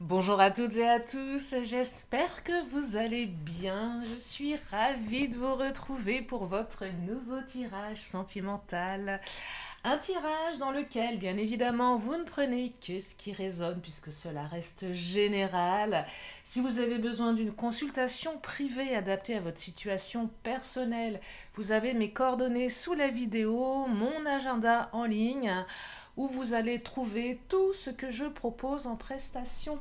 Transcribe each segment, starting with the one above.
Bonjour à toutes et à tous, j'espère que vous allez bien. Je suis ravie de vous retrouver pour votre nouveau tirage sentimental. Un tirage dans lequel, bien évidemment, vous ne prenez que ce qui résonne puisque cela reste général. Si vous avez besoin d'une consultation privée adaptée à votre situation personnelle, vous avez mes coordonnées sous la vidéo, mon agenda en ligne où vous allez trouver tout ce que je propose en prestation.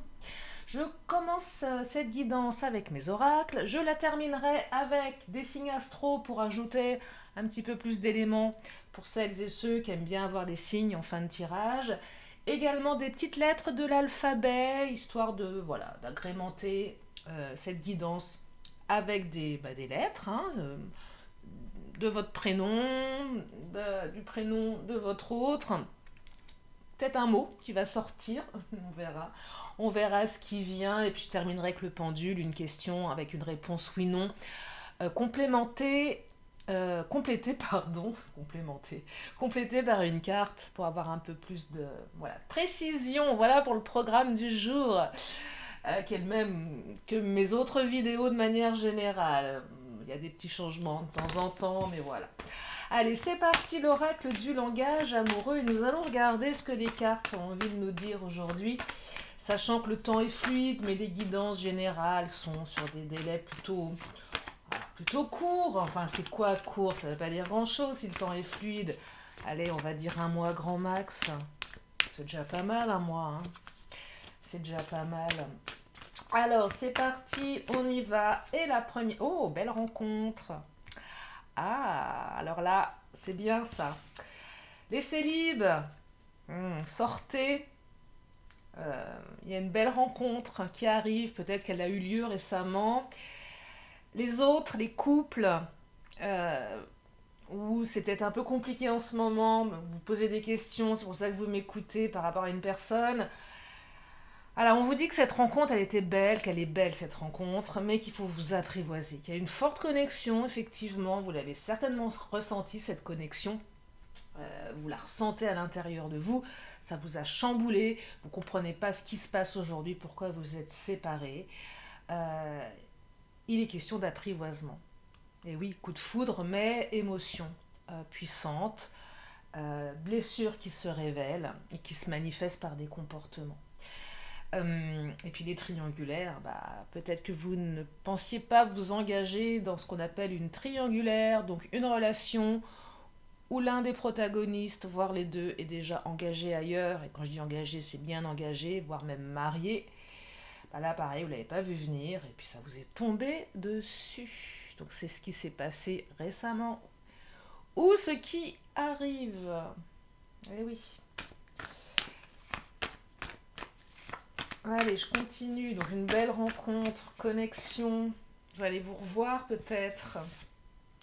Je commence cette guidance avec mes oracles, je la terminerai avec des signes astro pour ajouter un petit peu plus d'éléments pour celles et ceux qui aiment bien avoir des signes en fin de tirage. Également des petites lettres de l'alphabet, histoire de d'agrémenter cette guidance avec des lettres, de votre prénom, du prénom de votre autre, peut-être un mot qui va sortir, on verra. On verra ce qui vient et puis je terminerai avec le pendule, une question avec une réponse oui/non, complémentée, complétée par une carte pour avoir un peu plus de précision. Voilà pour le programme du jour, qui est le même que mes autres vidéos de manière générale. Il y a des petits changements de temps en temps, mais voilà. Allez, c'est parti, l'oracle du langage amoureux, et nous allons regarder ce que les cartes ont envie de nous dire aujourd'hui, sachant que le temps est fluide, mais les guidances générales sont sur des délais plutôt courts. Enfin, c'est quoi court? Ça ne veut pas dire grand-chose si le temps est fluide. Allez, on va dire un mois grand max. C'est déjà pas mal, un mois. C'est déjà pas mal. Alors, c'est parti, on y va. Et la première... Oh, belle rencontre. Ah, alors là, c'est bien ça. Les célibes, sortez. Il y a une belle rencontre qui arrive, peut-être qu'elle a eu lieu récemment. Les autres, les couples, où c'est peut-être un peu compliqué en ce moment, vous posez des questions, c'est pour ça que vous m'écoutez par rapport à une personne. Alors, on vous dit que cette rencontre, elle était belle, qu'elle est belle cette rencontre, mais qu'il faut vous apprivoiser, qu'il y a une forte connexion, effectivement, vous l'avez certainement ressenti, cette connexion. Vous la ressentez à l'intérieur de vous, ça vous a chamboulé, vous ne comprenez pas ce qui se passe aujourd'hui, pourquoi vous êtes séparés. Euh, il est question d'apprivoisement. Et oui, coup de foudre, mais émotion puissante, blessure qui se révèle et qui se manifeste par des comportements. Et puis les triangulaires, peut-être que vous ne pensiez pas vous engager dans ce qu'on appelle une triangulaire, donc une relation où l'un des protagonistes, voire les deux, est déjà engagé ailleurs. Et quand je dis engagé, c'est bien engagé, voire même marié. Là, pareil, vous ne l'avez pas vu venir, et puis ça vous est tombé dessus. Donc c'est ce qui s'est passé récemment. Ou ce qui arrive. Eh oui. Allez, je continue. Donc une belle rencontre, connexion. Vous allez vous revoir peut-être.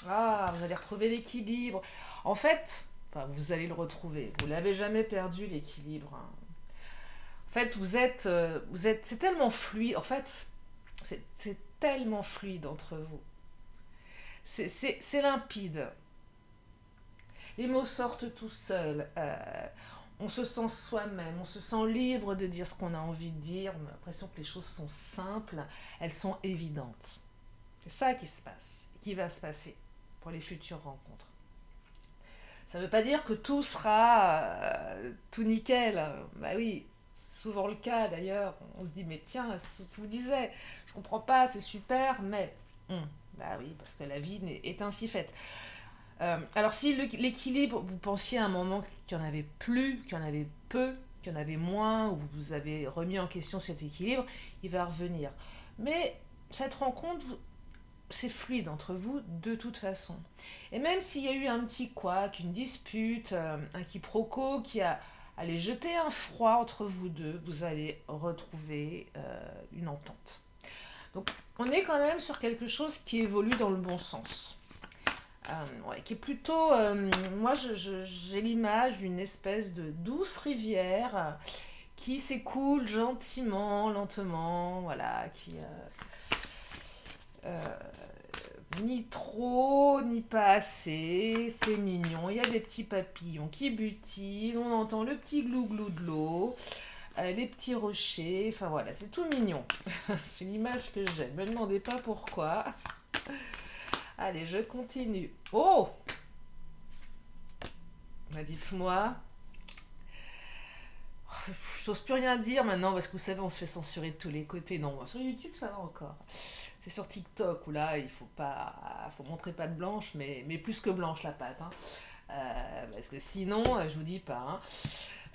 Ah, vous allez retrouver l'équilibre. En fait, vous allez le retrouver. Vous l'avez jamais perdu, l'équilibre. En fait, c'est tellement fluide. En fait, c'est tellement fluide entre vous. C'est limpide. Les mots sortent tout seuls. On se sent soi-même, on se sent libre de dire ce qu'on a envie de dire. On a l'impression que les choses sont simples, elles sont évidentes. C'est ça qui se passe, qui va se passer pour les futures rencontres. Ça ne veut pas dire que tout sera tout nickel. Bah oui, c'est souvent le cas d'ailleurs. On se dit, mais tiens, c'est ce que je vous disais, je comprends pas, c'est super, mais... bah oui, parce que la vie est ainsi faite. Alors si l'équilibre, vous pensiez à un moment qu'il n'y en avait plus, qu'il y en avait peu, qu'il y en avait moins, ou vous avez remis en question cet équilibre, il va revenir. Mais cette rencontre, c'est fluide entre vous de toute façon. Et même s'il y a eu un petit couac, une dispute, un quiproquo qui a allé jeter un froid entre vous deux, vous allez retrouver une entente. Donc on est quand même sur quelque chose qui évolue dans le bon sens. Qui est plutôt... moi, j'ai l'image d'une espèce de douce rivière qui s'écoule gentiment, lentement, voilà, qui... ni trop, ni pas assez, c'est mignon, il y a des petits papillons qui butinent, on entend le petit glou-glou de l'eau. les petits rochers, enfin voilà, c'est tout mignon. C'est l'image que j'aime, ne me demandez pas pourquoi. Allez, je continue. Oh, bah, dites-moi. J'ose plus rien dire maintenant parce que vous savez, on se fait censurer de tous les côtés. Non, sur YouTube, ça va encore. C'est sur TikTok où là, il faut montrer pâte blanche, mais plus que blanche la pâte. Hein. Parce que sinon, je vous dis pas.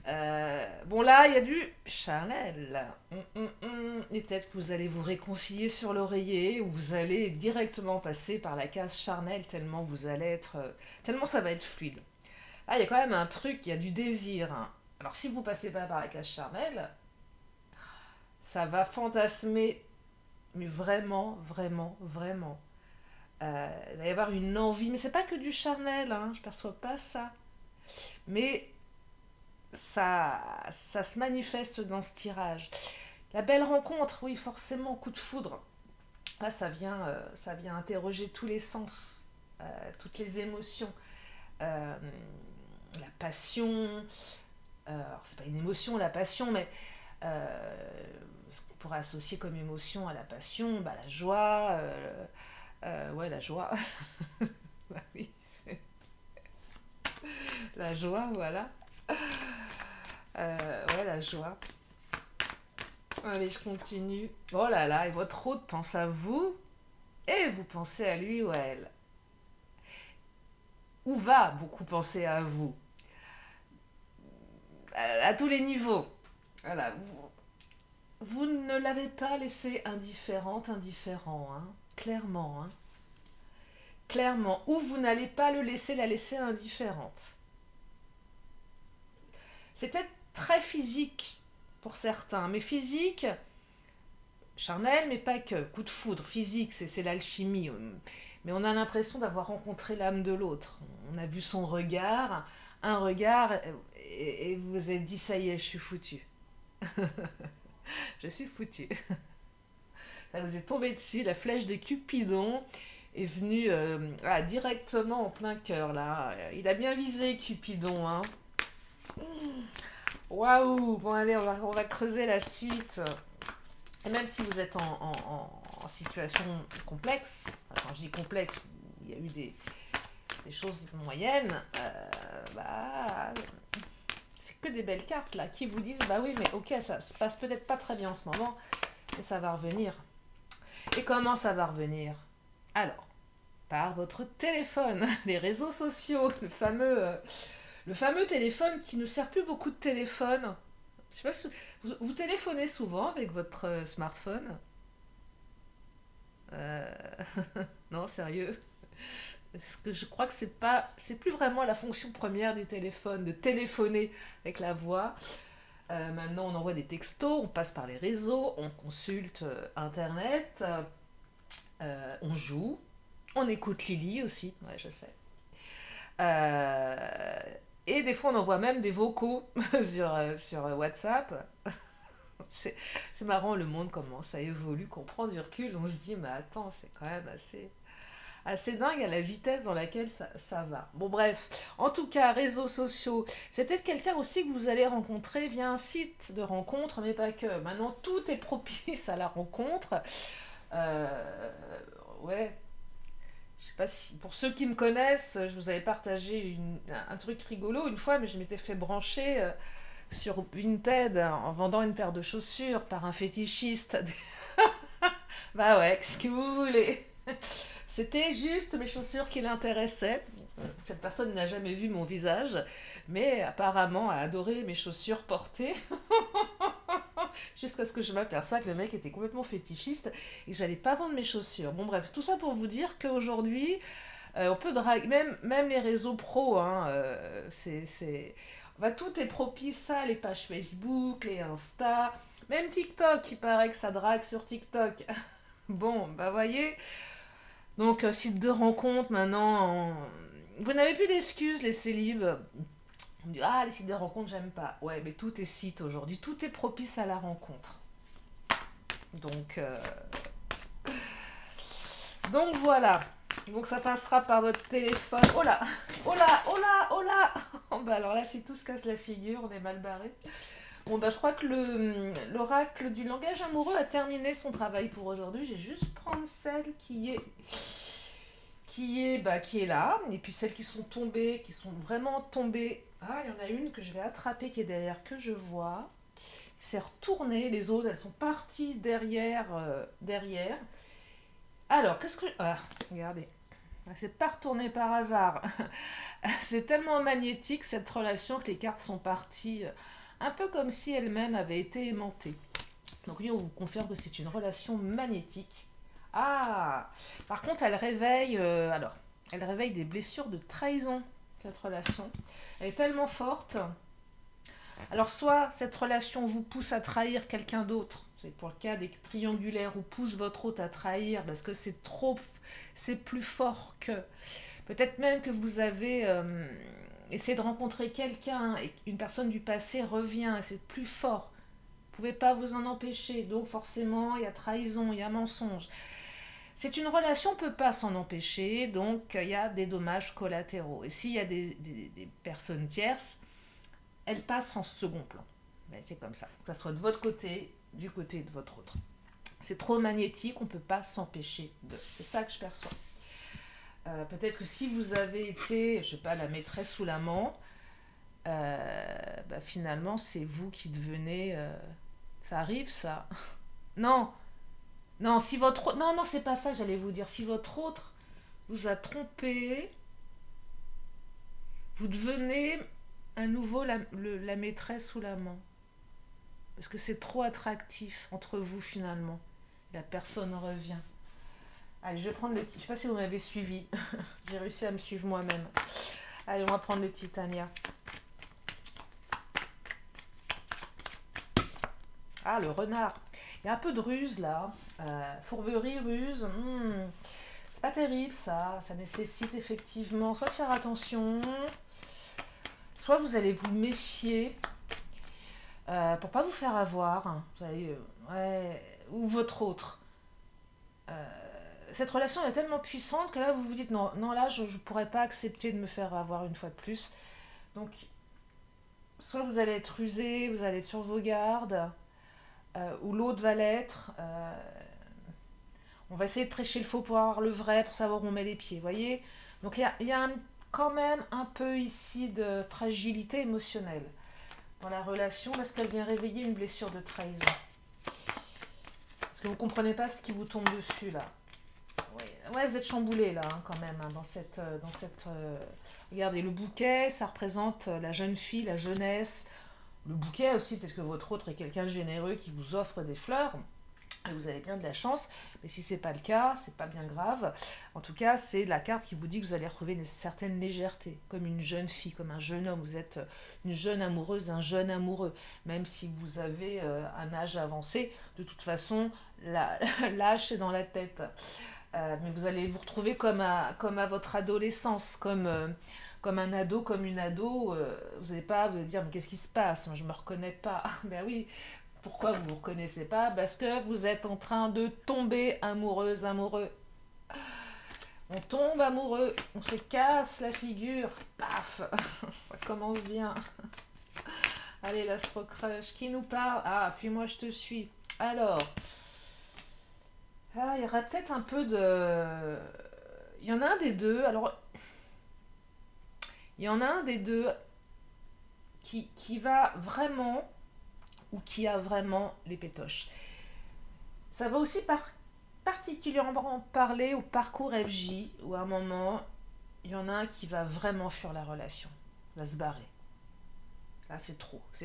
Hein. Bon là, il y a du Chanel. Et peut-être que vous allez vous réconcilier sur l'oreiller ou vous allez directement passer par la case charnel tellement vous allez être, tellement ça va être fluide. Là, il y a quand même un truc, il y a du désir. Hein. Alors si vous passez pas par la case charnel, ça va fantasmer, mais vraiment, vraiment, vraiment. Il va y avoir une envie, mais c'est pas que du charnel, hein, je perçois pas ça. Mais ça se manifeste dans ce tirage. La belle rencontre, oui, forcément, coup de foudre. Là, ça vient interroger tous les sens, toutes les émotions. La passion, alors c'est pas une émotion, la passion, mais ce qu'on pourrait associer comme émotion à la passion, bah, la joie, ouais, la joie. Bah oui, c'est la joie, voilà. Ouais, la joie. Allez, je continue. Oh là là, et votre hôte pense à vous, et vous pensez à lui ou à elle. Ou va beaucoup penser à vous. À tous les niveaux. Voilà. Vous ne l'avez pas laissé indifférente, indifférent, hein. Clairement, hein. Clairement. Ou vous n'allez pas la laisser indifférente. C'est peut-être très physique pour certains, mais physique, charnel, mais pas que. Coup de foudre, physique, c'est l'alchimie. Mais on a l'impression d'avoir rencontré l'âme de l'autre. On a vu son regard, un regard, et vous vous êtes dit, ça y est, je suis foutu. Je suis foutu. Ça vous est tombé dessus, la flèche de Cupidon est venue directement en plein cœur, là. Il a bien visé, Cupidon, hein. Waouh! Bon, allez, on va creuser la suite. Et même si vous êtes en situation complexe, quand je dis complexe, il y a eu des choses moyennes, bah, c'est que des belles cartes là qui vous disent bah oui, mais ok, ça se passe peut-être pas très bien en ce moment, mais ça va revenir. Et comment ça va revenir? Alors, par votre téléphone, les réseaux sociaux, le fameux téléphone qui ne sert plus beaucoup de téléphone. Je sais pas si vous téléphonez souvent avec votre smartphone. Euh, Non, sérieux. Parce que je crois que c'est plus vraiment la fonction première du téléphone, de téléphoner avec la voix. Maintenant, on envoie des textos, on passe par les réseaux, on consulte Internet, on joue, on écoute Lily aussi, ouais, je sais. Et des fois, on envoie même des vocaux sur WhatsApp. C'est marrant le monde, comment ça évolue, qu'on prend du recul, on se dit, mais attends, c'est quand même assez dingue à la vitesse dans laquelle ça va. Bon bref, en tout cas, réseaux sociaux, c'est peut-être quelqu'un aussi que vous allez rencontrer via un site de rencontre, mais pas que. Maintenant, tout est propice à la rencontre. Ouais, je sais pas si, pour ceux qui me connaissent, je vous avais partagé un truc rigolo une fois, mais je m'étais fait brancher sur Vinted en vendant une paire de chaussures par un fétichiste. Bah ouais, qu'est-ce que vous voulez? C'était juste mes chaussures qui l'intéressaient. Cette personne n'a jamais vu mon visage, mais apparemment a adoré mes chaussures portées. Jusqu'à ce que je m'aperçois que le mec était complètement fétichiste et que j'allais pas vendre mes chaussures. Bon bref, tout ça pour vous dire qu'aujourd'hui, on peut draguer, même les réseaux pros, hein, tout est propice à les pages Facebook, les Insta, même TikTok, il paraît que ça drague sur TikTok. Bon, bah voyez, donc site de rencontre maintenant, vous n'avez plus d'excuses les célibes. On me dit, ah, les sites de rencontre, j'aime pas. Ouais, mais tout est site aujourd'hui, tout est propice à la rencontre. Donc voilà. Donc ça passera par votre téléphone. Oh là, oh là, oh là, oh là. Bah alors là, si tout se casse la figure, on est mal barré. Bon, bah, je crois que l'oracle du langage amoureux a terminé son travail pour aujourd'hui. J'ai juste prendre celle qui est là, et puis celles qui sont tombées, qui sont vraiment tombées. Ah, il y en a une que je vais attraper qui est derrière, que je vois. C'est retourné, les autres, elles sont parties derrière. Derrière. Alors, qu'est-ce que... Ah, regardez. C'est pas retourné par hasard. C'est tellement magnétique cette relation que les cartes sont parties un peu comme si elles-mêmes avaient été aimantées. Donc oui, on vous confirme que c'est une relation magnétique. Ah, par contre, elle réveille des blessures de trahison, cette relation. Elle est tellement forte. Alors, soit cette relation vous pousse à trahir quelqu'un d'autre, c'est pour le cas des triangulaires, ou pousse votre hôte à trahir parce que c'est plus fort que. Peut-être même que vous avez essayé de rencontrer quelqu'un et une personne du passé revient, c'est plus fort. Vous ne pouvez pas vous en empêcher, donc forcément il y a trahison, il y a mensonge. C'est une relation, on ne peut pas s'en empêcher, donc il y a des dommages collatéraux. Et s'il y a des personnes tierces, elles passent en second plan. Mais c'est comme ça, que ce soit de votre côté, du côté de votre autre. C'est trop magnétique, on ne peut pas s'empêcher de. C'est ça que je perçois. Peut-être que si vous avez été, je sais pas, la maîtresse ou l'amant, finalement c'est vous qui devenez. Ça arrive ça. Non, non, si votre. Non, non, c'est pas ça que j'allais vous dire. Si votre autre vous a trompé, vous devenez à nouveau la maîtresse ou l'amant. Parce que c'est trop attractif entre vous finalement. La personne revient. Allez, je vais prendre le titre. Je sais pas si vous m'avez suivi. J'ai réussi à me suivre moi-même. Allez, on va prendre le titre, Tania. Ah, le renard. Il y a un peu de ruse là. Fourberie, ruse. C'est pas terrible ça. Ça nécessite effectivement soit de faire attention, soit vous allez vous méfier pour pas vous faire avoir. Vous allez, ou votre autre. Cette relation est tellement puissante que là vous vous dites non, non là je ne pourrais pas accepter de me faire avoir une fois de plus. Donc soit vous allez être rusé, vous allez être sur vos gardes, ou l'autre va l'être. On va essayer de prêcher le faux pour avoir le vrai, pour savoir où on met les pieds, voyez. Donc il y a quand même un peu ici de fragilité émotionnelle dans la relation parce qu'elle vient réveiller une blessure de trahison. Parce que vous ne comprenez pas ce qui vous tombe dessus là. Ouais, vous êtes chamboulé là quand même dans cette regardez le bouquet, ça représente la jeune fille, la jeunesse. Le bouquet aussi, peut-être que votre autre est quelqu'un de généreux qui vous offre des fleurs. Et vous avez bien de la chance, mais si c'est pas le cas, c'est pas bien grave. En tout cas, c'est la carte qui vous dit que vous allez retrouver une certaine légèreté, comme une jeune fille, comme un jeune homme. Vous êtes une jeune amoureuse, un jeune amoureux, même si vous avez un âge avancé. De toute façon, l'âge c'est dans la tête. Mais vous allez vous retrouver comme à votre adolescence, comme un ado, comme une ado. Vous n'allez pas vous dire mais qu'est-ce qui se passe? Moi, je me reconnais pas. Ben oui. Pourquoi vous ne vous reconnaissez pas? Parce que vous êtes en train de tomber amoureuse, amoureux. On tombe amoureux, on se casse la figure, paf. Ça commence bien. Allez, l'astro-crush, qui nous parle? Ah, fuis-moi, je te suis. Alors, il y aura peut-être un peu de... Il y en a un des deux, alors... Il y en a un des deux qui va vraiment... ou qui a vraiment les pétoches. Ça va aussi particulièrement parler au parcours FJ, où à un moment, il y en a un qui va vraiment fuir la relation, va se barrer. Là, c'est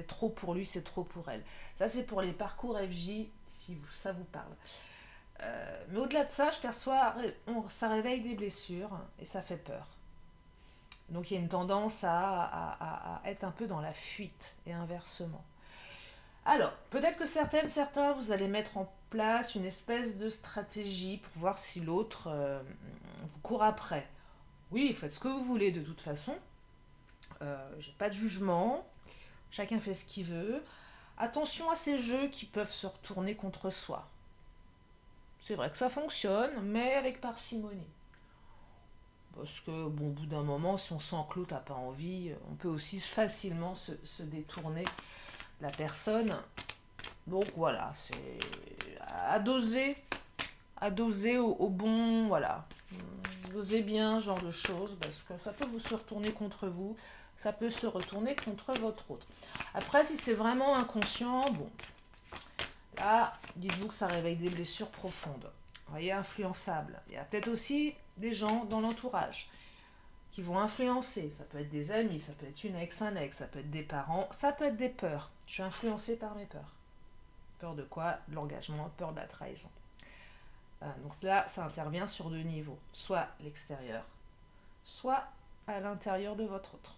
trop pour lui, c'est trop pour elle. Ça, c'est pour les parcours FJ, si ça vous parle. Mais au-delà de ça, je perçois, ça réveille des blessures et ça fait peur. Donc il y a une tendance à être un peu dans la fuite et inversement. Alors, peut-être que certains, vous allez mettre en place une espèce de stratégie pour voir si l'autre vous court après. Oui, faites ce que vous voulez de toute façon. J'ai pas de jugement. Chacun fait ce qu'il veut. Attention à ces jeux qui peuvent se retourner contre soi. C'est vrai que ça fonctionne, mais avec parcimonie. Parce que, bon, au bout d'un moment, si on sent que l'autre n'a pas envie, on peut aussi facilement se détourner la personne. Donc voilà, c'est à doser au bon, voilà. Dosez bien ce genre de choses, parce que ça peut vous se retourner contre vous, ça peut se retourner contre votre autre. Après, si c'est vraiment inconscient, bon, là, dites-vous que ça réveille des blessures profondes. Vous voyez, influençable. Il y a peut-être aussi des gens dans l'entourage qui vont influencer. Ça peut être des amis, ça peut être une ex, un ex, ça peut être des parents, ça peut être des peurs. Je suis influencée par mes peurs. Peur de quoi? De l'engagement, peur de la trahison. Donc là, ça intervient sur deux niveaux. Soit l'extérieur, soit à l'intérieur de votre autre.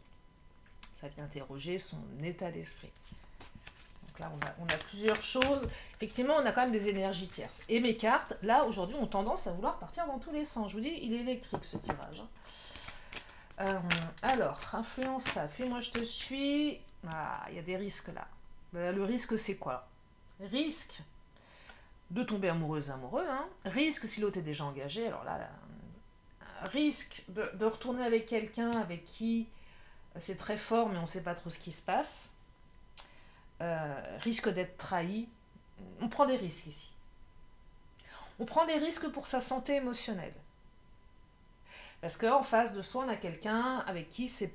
Ça vient interroger son état d'esprit. Donc là, on a plusieurs choses. Effectivement, on a quand même des énergies tierces. Et mes cartes, là, aujourd'hui, ont tendance à vouloir partir dans tous les sens. Je vous dis, il est électrique, ce tirage. Alors, influence ça. Fuis-moi, je te suis. Ah, il y a des risques là. Le risque, c'est quoi? Risque de tomber amoureuse, amoureux. Hein. Risque si l'autre est déjà engagé. Alors là, risque de retourner avec quelqu'un avec qui c'est très fort, mais on ne sait pas trop ce qui se passe. Risque d'être trahi. On prend des risques ici. On prend des risques pour sa santé émotionnelle. Parce qu'en face de soi, on a quelqu'un avec qui c'est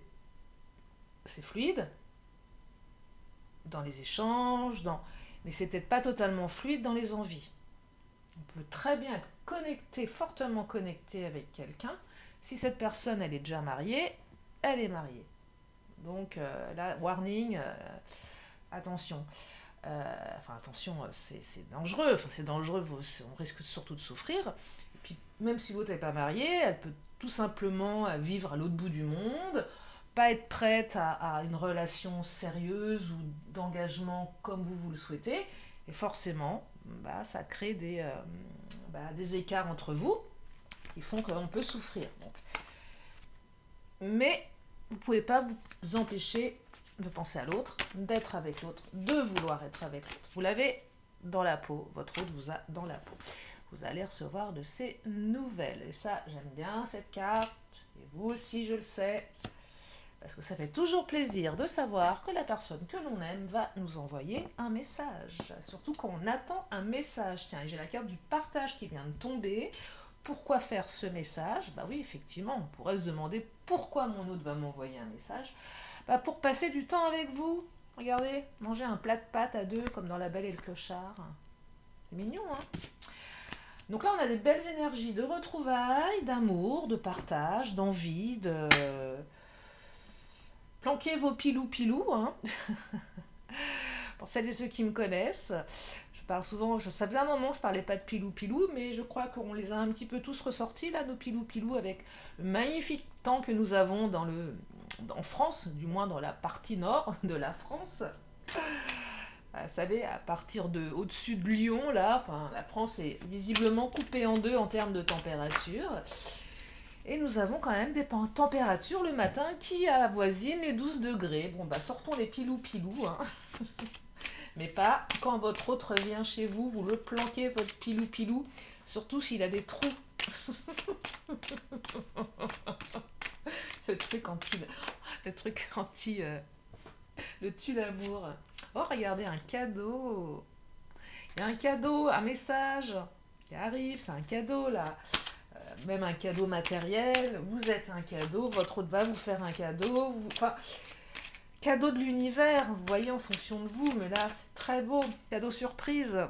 fluide dans les échanges, mais c'est peut-être pas totalement fluide dans les envies. On peut très bien être connecté, fortement connecté avec quelqu'un. Si cette personne, elle est déjà mariée, elle est mariée. Donc là, warning, attention. Attention, c'est dangereux. Enfin, c'est dangereux, on risque surtout de souffrir. Et puis, même si l'autre n'est pas mariée, elle peut tout simplement vivre à l'autre bout du monde, pas être prête à une relation sérieuse ou d'engagement comme vous le souhaitez. Et forcément, ça crée des écarts entre vous qui font qu'on peut souffrir. Donc. Mais vous ne pouvez pas vous empêcher de penser à l'autre, d'être avec l'autre, de vouloir être avec l'autre. Vous l'avez dans la peau, votre autre vous a dans la peau. Vous allez recevoir de ces nouvelles. Et ça, j'aime bien cette carte. Et vous aussi, je le sais. Parce que ça fait toujours plaisir de savoir que la personne que l'on aime va nous envoyer un message. Surtout quand on attend un message. Tiens, j'ai la carte du partage qui vient de tomber. Pourquoi faire ce message? Bah oui, effectivement, on pourrait se demander pourquoi mon autre va m'envoyer un message. Pour passer du temps avec vous. Regardez, manger un plat de pâtes à deux comme dans La Belle et le Clochard. C'est mignon, hein? Donc là, on a des belles énergies de retrouvailles, d'amour, de partage, d'envie, de... Planquez vos pilous-pilous, hein. Pour celles et ceux qui me connaissent, je parle souvent, ça faisait un moment que je parlais pas de pilou-pilou, mais je crois qu'on les a un petit peu tous ressortis, là, nos pilou-pilou, avec le magnifique temps que nous avons en France, du moins dans la partie nord de la France. Vous savez, à partir de au-dessus de Lyon, là, la France est visiblement coupée en deux en termes de température. Et nous avons quand même des températures le matin qui avoisinent les 12 degrés. Bon, sortons les pilou-pilou. Hein. Mais pas quand votre autre vient chez vous, vous le planquez, votre pilou-pilou, surtout s'il a des trous. Le truc anti... le tue-l'amour. Oh, regardez, un cadeau. Il y a un cadeau, un message qui arrive, c'est un cadeau, là. Même un cadeau matériel. Vous êtes un cadeau, votre autre va vous faire un cadeau. Cadeau de l'univers, vous voyez, en fonction de vous. Mais là, c'est très beau. Cadeau surprise.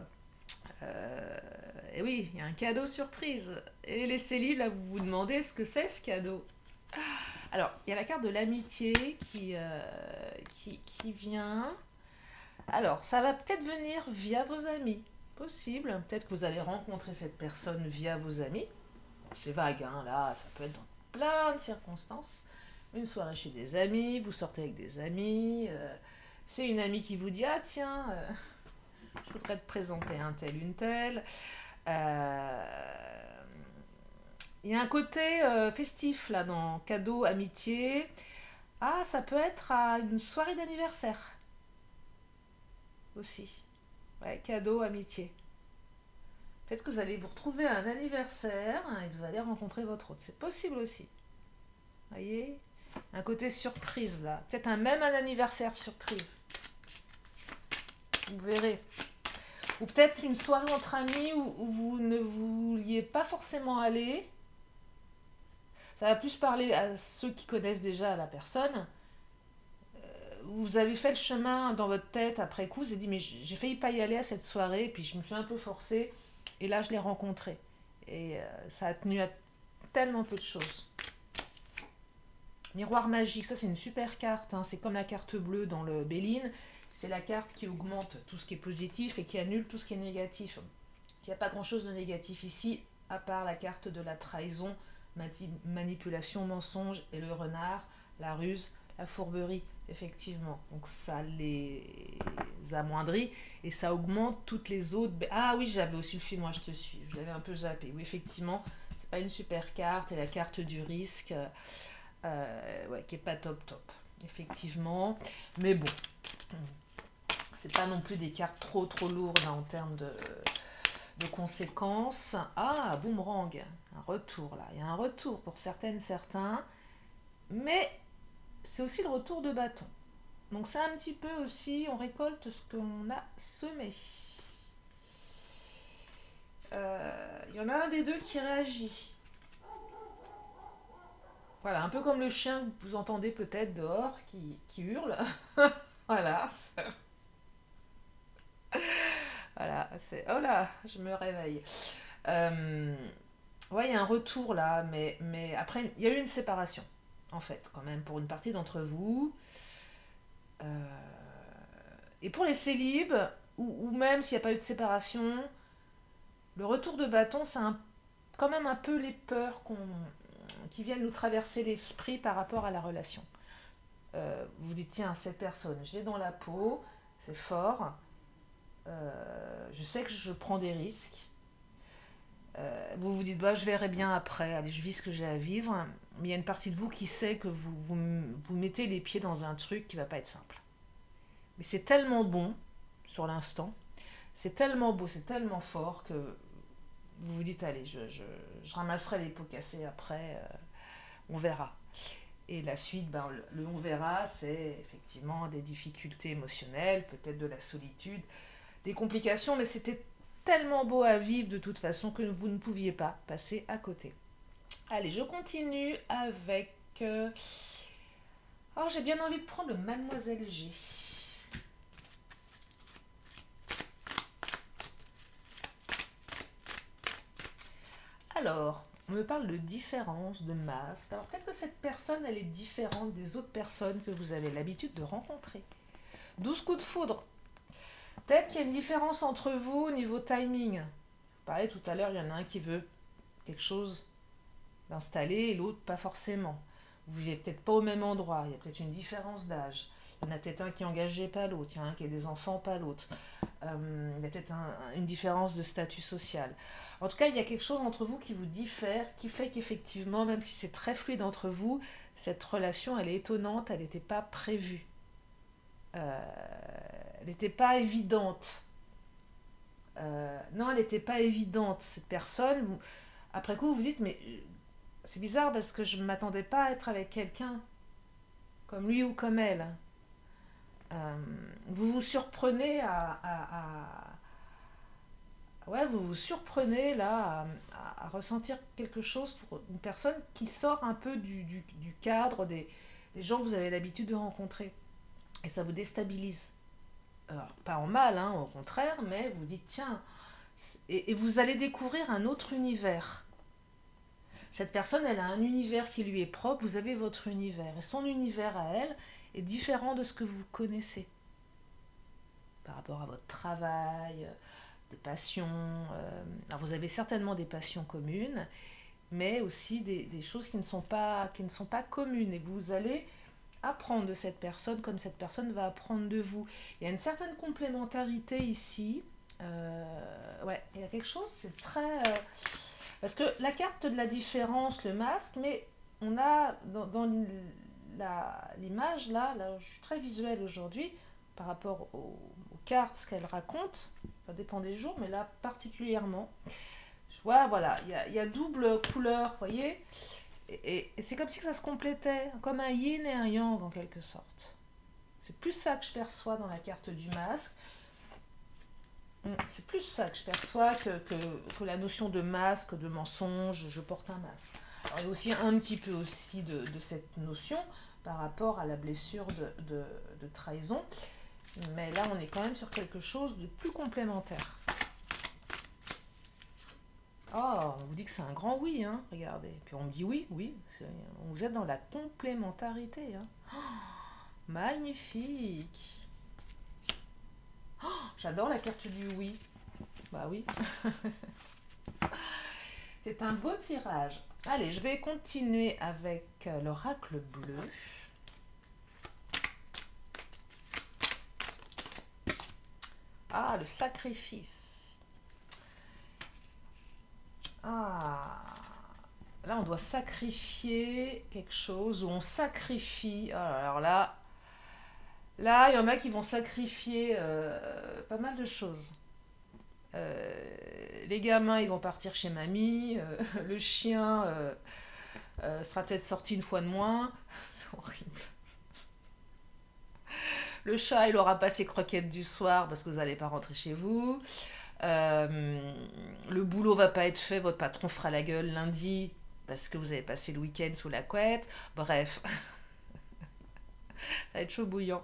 Et oui, il y a un cadeau surprise. Et les célibes, là, vous vous demandez ce que c'est, ce cadeau. Alors, il y a la carte de l'amitié qui vient. Alors, ça va peut-être venir via vos amis. Possible. Peut-être que vous allez rencontrer cette personne via vos amis. C'est vague, hein, là, ça peut être dans plein de circonstances. Une soirée chez des amis, vous sortez avec des amis. C'est une amie qui vous dit « Ah, tiens, je voudrais te présenter un tel, une telle. » Il y a un côté festif, là, dans cadeau, amitié. Ah, ça peut être à une soirée d'anniversaire. Aussi. Ouais, cadeau, amitié. Peut-être que vous allez vous retrouver à un anniversaire et vous allez rencontrer votre autre. C'est possible aussi. Vous voyez? Un côté surprise, là. Peut-être même un anniversaire surprise. Vous verrez. Ou peut-être une soirée entre amis où vous ne vouliez pas forcément aller. Ça va plus parler à ceux qui connaissent déjà la personne. Vous avez fait le chemin dans votre tête après coup, vous avez dit mais j'ai failli pas y aller à cette soirée, et puis je me suis un peu forcée, et là je l'ai rencontré. Et ça a tenu à tellement peu de choses. Miroir magique, ça c'est une super carte, hein. C'est comme la carte bleue dans le Béline, c'est la carte qui augmente tout ce qui est positif et qui annule tout ce qui est négatif. Il n'y a pas grand chose de négatif ici, à part la carte de la trahison, manipulation, mensonge et le renard, la ruse, la fourberie, effectivement. Donc ça les amoindrit et ça augmente toutes les autres. Ah oui, j'avais aussi le film Moi je te suis, je l'avais un peu zappé. Oui, effectivement, c'est pas une super carte, et la carte du risque, ouais, qui est pas top top, effectivement. Mais bon, c'est pas non plus des cartes trop lourdes, hein, en termes de conséquences. Ah, boomerang, un retour là. Il y a un retour pour certaines, certains, mais c'est aussi le retour de bâton. Donc c'est un petit peu aussi, on récolte ce qu'on a semé. Il y en a un des deux qui réagit. Voilà, un peu comme le chien que vous entendez peut-être dehors qui hurle. Voilà. Voilà, c'est... Oh là, je me réveille. Ouais, il y a un retour là, mais après, il y a eu une séparation, en fait, quand même, pour une partie d'entre vous. Et pour les célibes, ou même s'il n'y a pas eu de séparation, le retour de bâton, c'est quand même un peu les peurs qui viennent nous traverser l'esprit par rapport à la relation. Vous dites, tiens, cette personne, je l'ai dans la peau, c'est fort, je sais que je prends des risques. Vous vous dites, bah, je verrai bien après, allez, je vis ce que j'ai à vivre. Mais il y a une partie de vous qui sait que vous mettez les pieds dans un truc qui va pas être simple. Mais c'est tellement bon, sur l'instant, c'est tellement beau, c'est tellement fort que vous vous dites, allez, je ramasserai les pots cassés après, on verra. Et la suite, ben, le on verra, c'est effectivement des difficultés émotionnelles, peut-être de la solitude, des complications, mais c'était tellement beau à vivre de toute façon que vous ne pouviez pas passer à côté. Allez, je continue avec... Oh, j'ai bien envie de prendre le Mademoiselle G. Alors, on me parle de différence, de masque. Alors peut-être que cette personne, elle est différente des autres personnes que vous avez l'habitude de rencontrer. 12 coups de foudre. Peut-être qu'il y a une différence entre vous au niveau timing. Vous parlez tout à l'heure, il y en a un qui veut quelque chose d'installé et l'autre pas forcément. Vous vivez peut-être pas au même endroit, il y a peut-être une différence d'âge. Il y en a peut-être un qui est engagé, pas l'autre. Il y en a un qui a des enfants, pas l'autre. Il y a peut-être une différence de statut social. En tout cas, il y a quelque chose entre vous qui vous diffère, qui fait qu'effectivement, même si c'est très fluide entre vous, cette relation, elle est étonnante, elle n'était pas prévue. Elle n'était pas évidente. Non, elle n'était pas évidente, cette personne. Après coup, vous vous dites, mais c'est bizarre parce que je ne m'attendais pas à être avec quelqu'un comme lui ou comme elle. Vous vous surprenez ouais, vous vous surprenez là à ressentir quelque chose pour une personne qui sort un peu du cadre des gens que vous avez l'habitude de rencontrer. Et ça vous déstabilise. Alors, pas en mal, hein, au contraire, mais vous dites, tiens, et vous allez découvrir un autre univers. Cette personne, elle a un univers qui lui est propre, vous avez votre univers. Et son univers à elle est différent de ce que vous connaissez. Par rapport à votre travail, des passions. Alors vous avez certainement des passions communes, mais aussi des choses qui ne sont pas communes. Et vous allez apprendre de cette personne comme cette personne va apprendre de vous. Il y a une certaine complémentarité ici. Ouais, il y a quelque chose, c'est très... parce que la carte de la différence, le masque, mais on a dans l'image, là, je suis très visuelle aujourd'hui, par rapport aux cartes, ce qu'elle raconte, ça dépend des jours, mais là particulièrement, je vois, voilà, il y a double couleur, vous voyez, et c'est comme si ça se complétait, comme un yin et un yang en quelque sorte. C'est plus ça que je perçois dans la carte du masque. C'est plus ça que je perçois que la notion de masque, de mensonge, je porte un masque. Alors, il y a aussi un petit peu aussi de cette notion par rapport à la blessure de trahison. Mais là, on est quand même sur quelque chose de plus complémentaire. Oh, on vous dit que c'est un grand oui, hein, regardez. Puis on me dit oui, oui, vous êtes dans la complémentarité. Hein. Oh, magnifique. Oh, j'adore la carte du oui. Bah oui. C'est un beau tirage. Allez, je vais continuer avec l'oracle bleu. Ah, le sacrifice. Ah, là on doit sacrifier quelque chose, ou on sacrifie. Alors là, il y en a qui vont sacrifier pas mal de choses. Les gamins, ils vont partir chez mamie. Le chien sera peut-être sorti une fois de moins. C'est horrible. Le chat, il aura pas ses croquettes du soir parce que vous n'allez pas rentrer chez vous. Le boulot va pas être fait, votre patron fera la gueule lundi parce que vous avez passé le week-end sous la couette. Bref, ça va être chaud bouillant.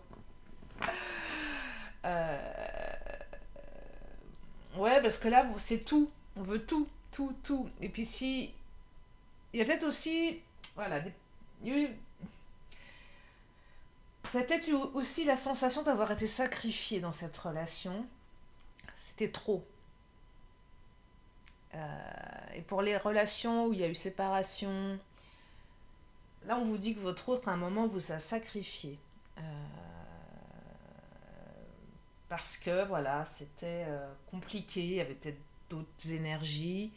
Ouais, parce que là, c'est tout. On veut tout, tout, tout. Et puis si... Il y a peut-être aussi... Voilà, vous avez peut-être eu aussi la sensation d'avoir été sacrifié dans cette relation. C'était trop. Et pour les relations où il y a eu séparation, là on vous dit que votre autre à un moment vous a sacrifié. Parce que voilà, c'était compliqué, il y avait peut-être d'autres énergies.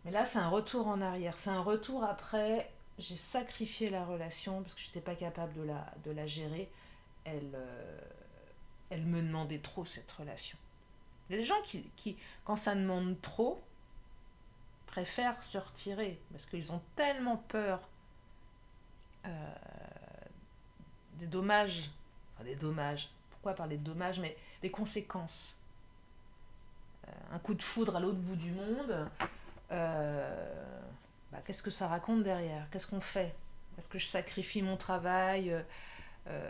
Mais là c'est un retour en arrière, c'est un retour après, j'ai sacrifié la relation parce que je n'étais pas capable de la gérer. Elle, elle me demandait trop cette relation. Il y a des gens qui, quand ça demande trop, préfèrent se retirer parce qu'ils ont tellement peur euh, des dommages, enfin des dommages, pourquoi parler de dommages, mais des conséquences. Un coup de foudre à l'autre bout du monde, qu'est-ce que ça raconte derrière? Qu'est-ce qu'on fait? Est-ce que je sacrifie mon travail,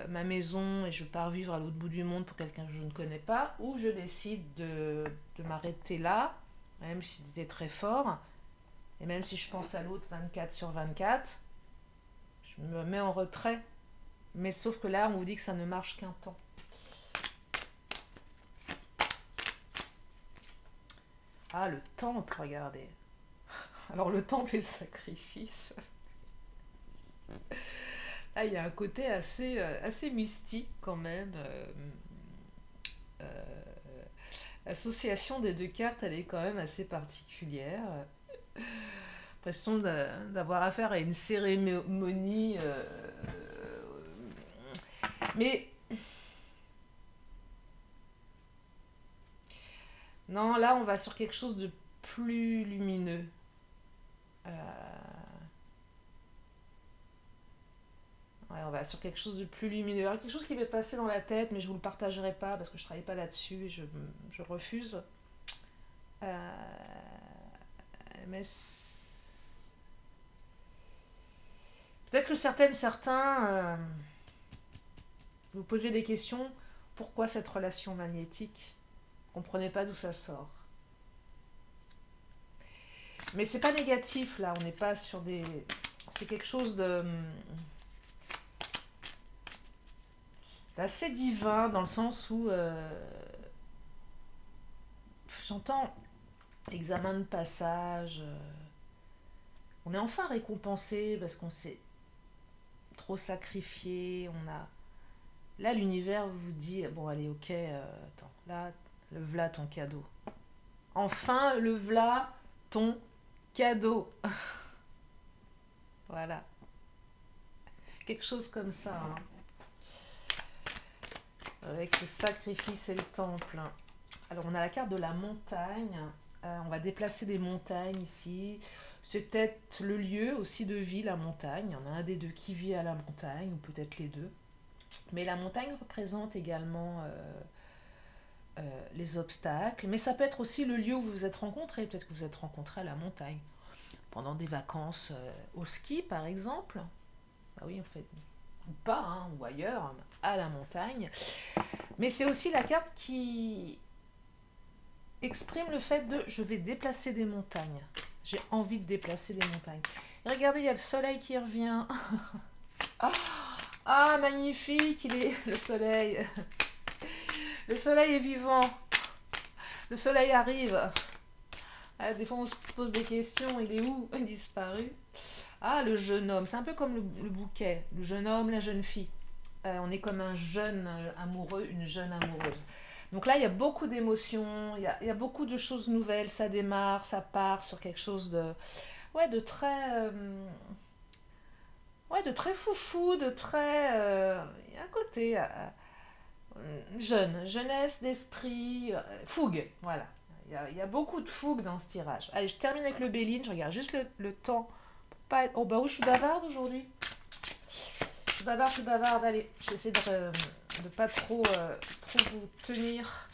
ma maison et je pars vivre à l'autre bout du monde pour quelqu'un que je ne connais pas, ou je décide de m'arrêter là, même si c'était très fort, et même si je pense à l'autre 24/24, je me mets en retrait. Mais sauf que là, on vous dit que ça ne marche qu'un temps. Ah, le temple, regardez. Alors le temple et le sacrifice. Là, il y a un côté assez mystique quand même. L'association des deux cartes, elle est quand même assez particulière. L'impression d'avoir affaire à une cérémonie. Mais non, là, on va sur quelque chose de plus lumineux. Euh, Ouais, on va sur quelque chose de plus lumineux. Alors, quelque chose qui m'est passé dans la tête, mais je ne vous le partagerai pas parce que je ne travaille pas là-dessus et je refuse. Euh, mais peut-être que certains vous posez des questions. Pourquoi cette relation magnétique? Vous ne comprenez pas d'où ça sort. Mais c'est pas négatif là, on n'est pas sur des... C'est quelque chose d'assez divin dans le sens où j'entends examen de passage. On est enfin récompensé parce qu'on s'est trop sacrifié. On a là l'univers vous dit bon allez ok attends là le v'là ton cadeau. Enfin le v'là ton cadeau. Voilà quelque chose comme ça. Hein. Avec le sacrifice et le temple. Alors on a la carte de la montagne. On va déplacer des montagnes ici. C'est peut-être le lieu aussi de vie, la montagne. Il y en a un des deux qui vit à la montagne, ou peut-être les deux. Mais la montagne représente également les obstacles, mais ça peut être aussi le lieu où vous vous êtes rencontrés. Peut-être que vous vous êtes rencontrés à la montagne, pendant des vacances au ski par exemple. Bah oui, en fait, ou pas, hein, ou ailleurs, à la montagne. Mais c'est aussi la carte qui exprime le fait de je vais déplacer des montagnes. J'ai envie de déplacer des montagnes. Et regardez, il y a le soleil qui revient. Ah, ah, magnifique, il est le soleil. Le soleil est vivant. Le soleil arrive. Ah, des fois, on se pose des questions. Il est où? Il a disparu. Ah, le jeune homme. C'est un peu comme le bouquet. Le jeune homme, la jeune fille. On est comme un jeune amoureux, une jeune amoureuse. Donc là, il y a beaucoup d'émotions. Il y a beaucoup de choses nouvelles. Ça démarre, ça part sur quelque chose de, ouais, de très foufou, de très... il y a un côté jeune, jeunesse d'esprit, fougue, voilà. Il y a beaucoup de fougue dans ce tirage. Allez, je termine avec le Béline, je regarde juste le temps. Pas être... Oh bah où je suis bavarde aujourd'hui. Je suis bavarde, allez, j'essaie de pas trop vous tenir.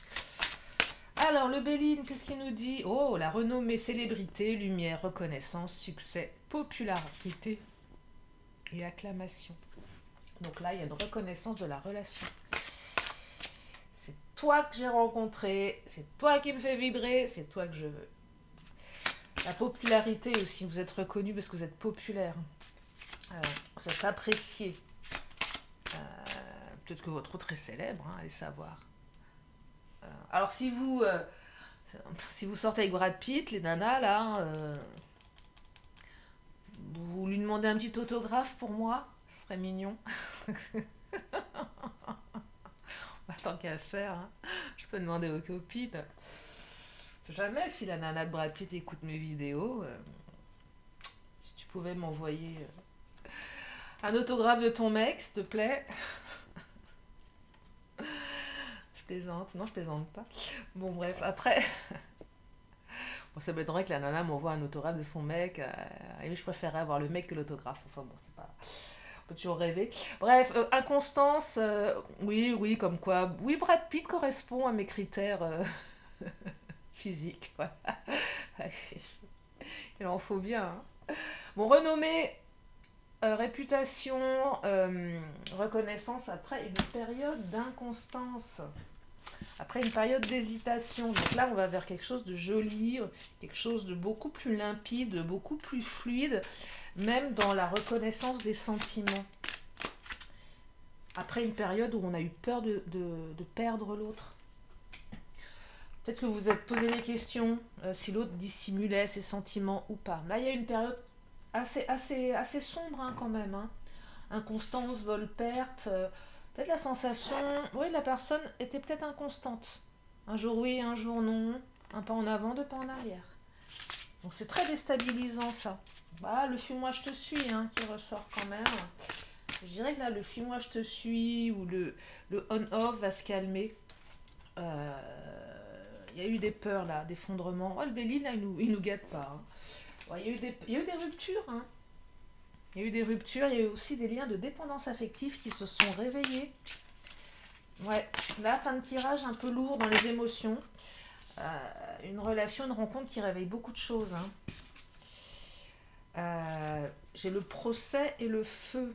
Alors, le Béline, qu'est-ce qu'il nous dit? Oh, la renommée, célébrité, lumière, reconnaissance, succès, popularité et acclamation. Donc là, il y a une reconnaissance de la relation. C'est toi que j'ai rencontré, c'est toi qui me fais vibrer, c'est toi que je veux. La popularité aussi, vous êtes reconnu parce que vous êtes populaire. Vous êtes apprécié. Peut-être que votre autre est célèbre, hein, allez savoir. Alors si vous sortez avec Brad Pitt, les nanas là, vous lui demandez un petit autographe pour moi, ce serait mignon. Tant qu'à faire, hein, je peux demander aux copines. Jamais si la nana de Brad Pitt écoute mes vidéos, si tu pouvais m'envoyer un autographe de ton mec, s'il te plaît. Je plaisante, non je plaisante pas. Bon bref, après, bon, ça m'étonnerait que la nana m'envoie un autographe de son mec. Et je préférerais avoir le mec que l'autographe. Enfin bon, c'est pas... On peut toujours rêver. Bref, inconstance, oui, comme quoi. Oui, Brad Pitt correspond à mes critères physiques. Voilà. Il en faut bien. Hein. Bon, renommée, réputation, reconnaissance après une période d'inconstance. Après une période d'hésitation. Donc là, on va vers quelque chose de joli, quelque chose de beaucoup plus limpide, beaucoup plus fluide, même dans la reconnaissance des sentiments. Après une période où on a eu peur de perdre l'autre. Peut-être que vous vous êtes posé des questions, si l'autre dissimulait ses sentiments ou pas. Là, il y a une période assez sombre hein, quand même. Hein. Inconstance, vol-perte... peut-être la sensation, oui, la personne était peut-être inconstante. Un jour oui, un jour non, un pas en avant, deux pas en arrière. Donc c'est très déstabilisant ça. Bah, le suis-moi, je te suis, hein, qui ressort quand même. Je dirais que là, le suis-moi, je te suis, ou le on-off va se calmer. Il y a eu des peurs là, d'effondrement. Oh, le Béline, là, il nous gâte pas. Hein. Ouais, il y a eu des ruptures, hein. Il y a eu des ruptures, il y a eu aussi des liens de dépendance affective qui se sont réveillés. Ouais, là, fin de tirage un peu lourd dans les émotions. Une relation, une rencontre qui réveille beaucoup de choses. Hein. J'ai le procès et le feu.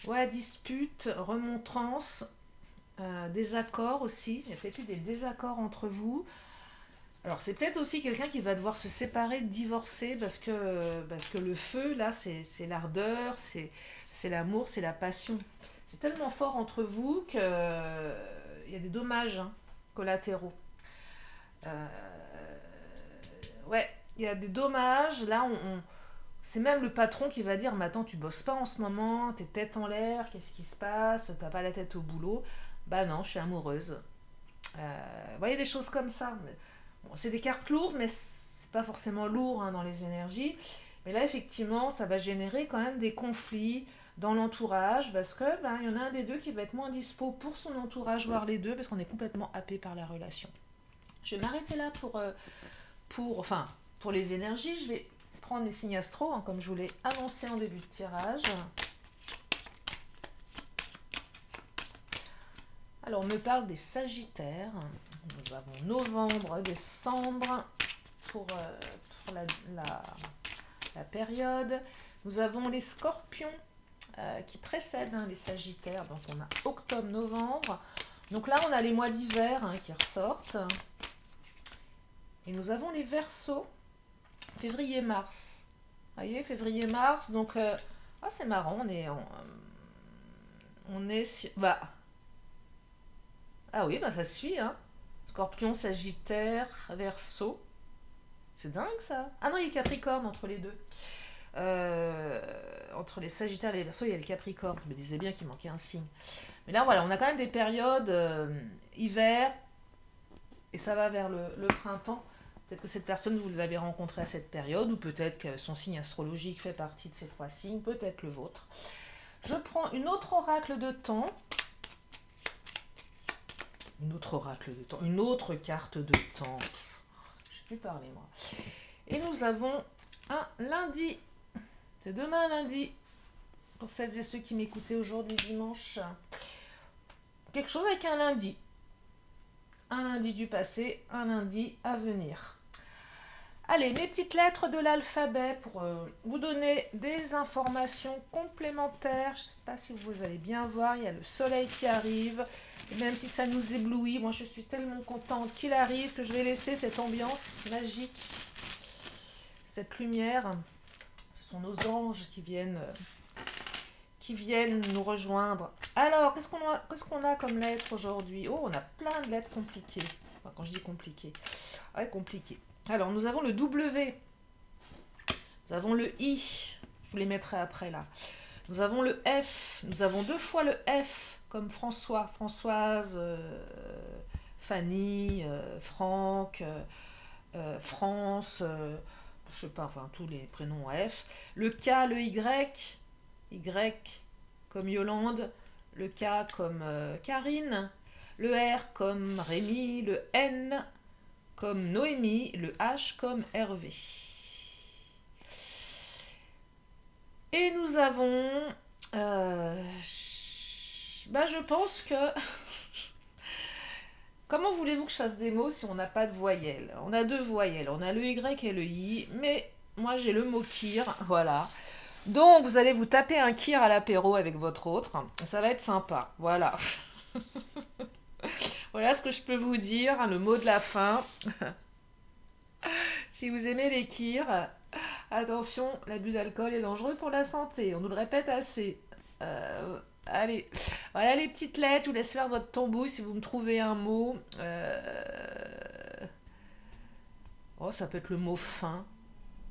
Ouais, dispute, remontrance, désaccord aussi. Il y a peut-être eu des désaccords entre vous. Alors c'est peut-être aussi quelqu'un qui va devoir se séparer, divorcer, parce que le feu, là, c'est l'ardeur, c'est l'amour, c'est la passion. C'est tellement fort entre vous qu'il y a des dommages hein, collatéraux. Ouais, il y a des dommages. Là, c'est même le patron qui va dire « Mais attends, tu bosses pas en ce moment, t'es tête en l'air, qu'est-ce qui se passe? T'as pas la tête au boulot. » Bah non, je suis amoureuse. Vous voyez des choses comme ça. Bon, c'est des cartes lourdes, mais c'est pas forcément lourd hein, dans les énergies. Mais là, effectivement, ça va générer quand même des conflits dans l'entourage, parce que il y en a un des deux qui va être moins dispo pour son entourage, voire les deux, parce qu'on est complètement happé par la relation. Je vais m'arrêter là pour les énergies. Je vais prendre les signes astro, hein, comme je vous l'ai annoncé en début de tirage. Alors, on me parle des Sagittaires. Nous avons novembre, décembre pour la période. Nous avons les Scorpions qui précèdent les Sagittaires. Donc, on a octobre, novembre. Donc là, on a les mois d'hiver qui ressortent. Et nous avons les Verseaux, février, mars. Vous voyez, février, mars. Donc, c'est marrant, on est sur... Bah, ah oui, bah ça suit, hein. Scorpion, Sagittaire, Verseau. C'est dingue, ça. Ah non, il y a le Capricorne entre les deux. Entre les Sagittaires et les Verseaux, il y a le Capricorne. Je me disais bien qu'il manquait un signe. Mais là, voilà, on a quand même des périodes hiver, et ça va vers le printemps. Peut-être que cette personne, vous l'avez rencontrée à cette période, ou peut-être que son signe astrologique fait partie de ces 3 signes, peut-être le vôtre. Je prends une autre oracle de temps. Une autre oracle de temps. Une autre carte de temps. Je sais plus parler, moi. Et nous avons un lundi. C'est demain, lundi. Pour celles et ceux qui m'écoutaient aujourd'hui, dimanche. Quelque chose avec un lundi. Un lundi du passé, un lundi à venir. Allez, mes petites lettres de l'alphabet pour vous donner des informations complémentaires. Je ne sais pas si vous allez bien voir, il y a le soleil qui arrive. Et même si ça nous éblouit, moi je suis tellement contente qu'il arrive que je vais laisser cette ambiance magique, cette lumière. Ce sont nos anges qui viennent nous rejoindre. Alors, qu'est-ce qu'on a comme lettres aujourd'hui? Oh, on a plein de lettres compliquées. Enfin, quand je dis compliquées, ouais, compliquées. Alors, nous avons le W. Nous avons le I. Je vous les mettrai après, là. Nous avons le F. Nous avons 2 fois le F, comme François, Françoise, Fanny, Franck, France, je sais pas, enfin, tous les prénoms F. Le K, le Y. Y comme Yolande. Le K comme Karine. Le R comme Rémi. Le N comme Noémie, le H comme Hervé. Et nous avons... je pense que... Comment voulez-vous que je fasse des mots si on n'a pas de voyelles? On a 2 voyelles, on a le Y et le I, mais moi j'ai le mot kir, voilà. Donc vous allez vous taper un kir à l'apéro avec votre autre, ça va être sympa, voilà. Voilà ce que je peux vous dire, le mot de la fin. Si vous aimez les kirs, attention, l'abus d'alcool est dangereux pour la santé. On nous le répète assez. Allez, voilà les petites lettres. Je vous laisse faire votre tambouille si vous me trouvez un mot. Oh, ça peut être le mot fin.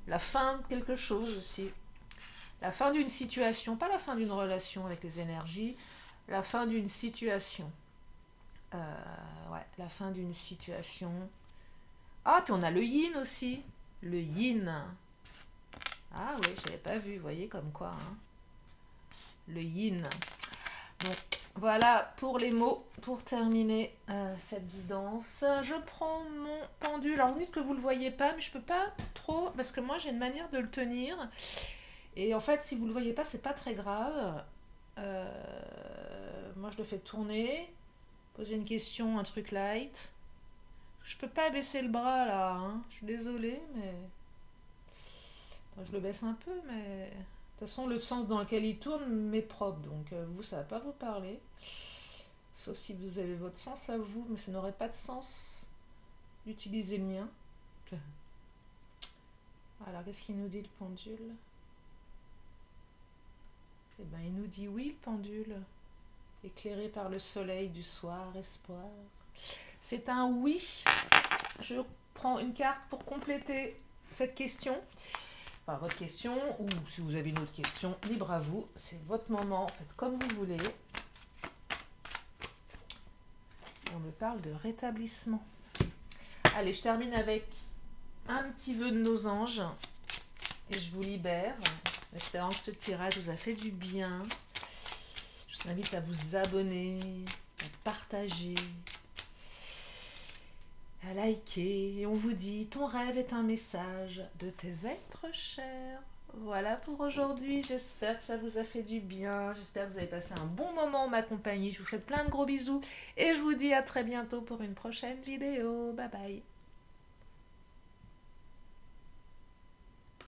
La fin de quelque chose aussi. La fin d'une situation, pas la fin d'une relation avec les énergies. La fin d'une situation. Ouais, la fin d'une situation. Ah, puis on a le yin aussi. Le yin. Ah oui, je l'avais pas vu, vous voyez comme quoi. Hein. Le yin. Donc voilà pour les mots, pour terminer cette guidance. Je prends mon pendule. Alors vous dites que vous le voyez pas, mais je peux pas trop, parce que moi j'ai une manière de le tenir. Et en fait, si vous le voyez pas, c'est pas très grave. Moi je le fais tourner. Poser une question, un truc light. Je peux pas baisser le bras là, hein. Je suis désolée, mais... Enfin, je le baisse un peu, mais... De toute façon, le sens dans lequel il tourne m'est propre, donc vous, ça va pas vous parler. Sauf si vous avez votre sens à vous, mais ça n'aurait pas de sens d'utiliser le mien. Alors, qu'est-ce qu'il nous dit le pendule? Eh ben, il nous dit oui, le pendule. Éclairé par le soleil du soir, espoir. C'est un oui. Je prends une carte pour compléter cette question. Enfin, votre question, ou si vous avez une autre question, libre à vous. C'est votre moment, faites comme vous voulez. On me parle de rétablissement. Allez, je termine avec un petit vœu de nos anges. Et je vous libère. Espérant que ce tirage vous a fait du bien. Je vous invite à vous abonner, à partager, à liker. Et on vous dit, ton rêve est un message de tes êtres chers. Voilà pour aujourd'hui. J'espère que ça vous a fait du bien. J'espère que vous avez passé un bon moment en ma compagnie. Je vous fais plein de gros bisous et je vous dis à très bientôt pour une prochaine vidéo. Bye bye.